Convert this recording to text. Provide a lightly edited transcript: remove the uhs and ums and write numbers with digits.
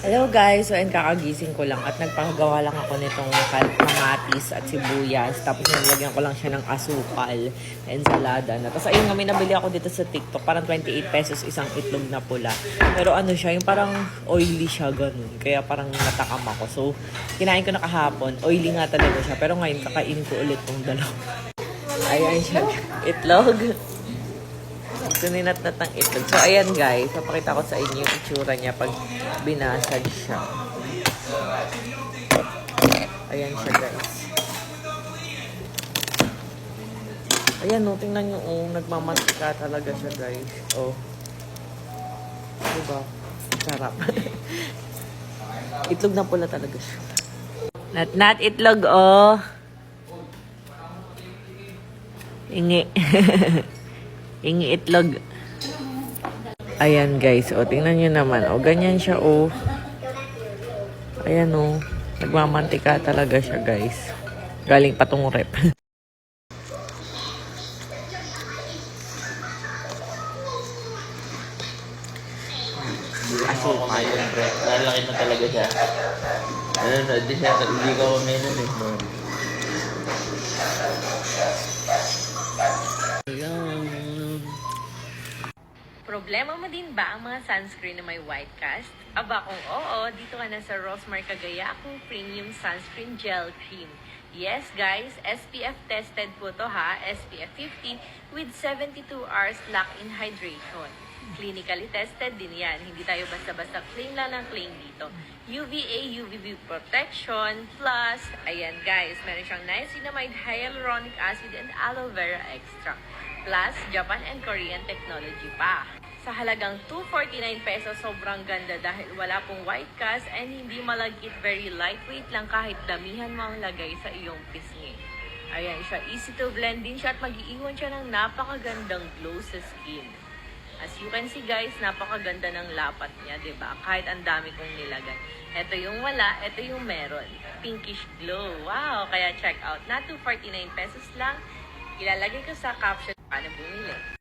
Hello guys, so kakagising ko lang at nagpagawa lang ako nitong kamatis at sibuyas. Tapos nilagyan ko lang siya ng asukal, ensalada na. Tapos ayun nga, may nabili ako dito sa TikTok. Parang 28 pesos isang itlog na pula. Pero ano siya, yung parang oily siya ganun. Kaya parang natakam ako. So, kinain ko na kahapon. Oily nga talaga siya. Pero ngayon, kakain ko ulit tong dalawa. Ayan siya, itlog. Sininat-nat ng itlog. So, ayan guys. Papakita ko sa inyo yung itsura niya pag binasag siya. Ayan siya guys. Ayan, no. Tingnan nyo. Oh, nagmamantika talaga siya guys. Oh. Diba? Sarap. Itlog na pula talaga siya. Nat itlog, oh. Ingi. Ingi itlog. Ayan guys, o tingnan nyo naman, o ganyan siya, o. Ayan o, nagmamantika talaga siya guys. Galing patong rep. Asukal yun, pre. Lalaki na talaga siya. Ano na, di siya, hindi ka uminom eh. Problema mo din ba ang mga sunscreen na may white cast? Aba kung oo, dito ka na sa Rosmar Cagayacong Premium Sunscreen Gel Cream. Yes guys, SPF tested po to ha, SPF 50 with 72 hours lock-in hydration. Clinically tested din yan, hindi tayo basta-basta claim lang ng claim dito. UVA, UVB protection, plus, ayan guys, meron siyang niacinamide, hyaluronic acid, and aloe vera extract. Plus, Japan and Korean technology pa. Sa halagang 249 pesos, sobrang ganda dahil wala pong white cast and hindi malagkit, very lightweight lang kahit damihan mo ang lagay sa iyong pisngi. Ayan siya, easy to blend din siya at mag-iiwan siya ng napakagandang glow sa skin. As you can see guys, napakaganda ng lapat niya, 'di ba? Kahit ang dami kong nilagay. Ito yung wala, ito yung meron. Pinkish glow. Wow, kaya check out. Na 249 pesos lang. Ilalagay ko sa caption paano bumili.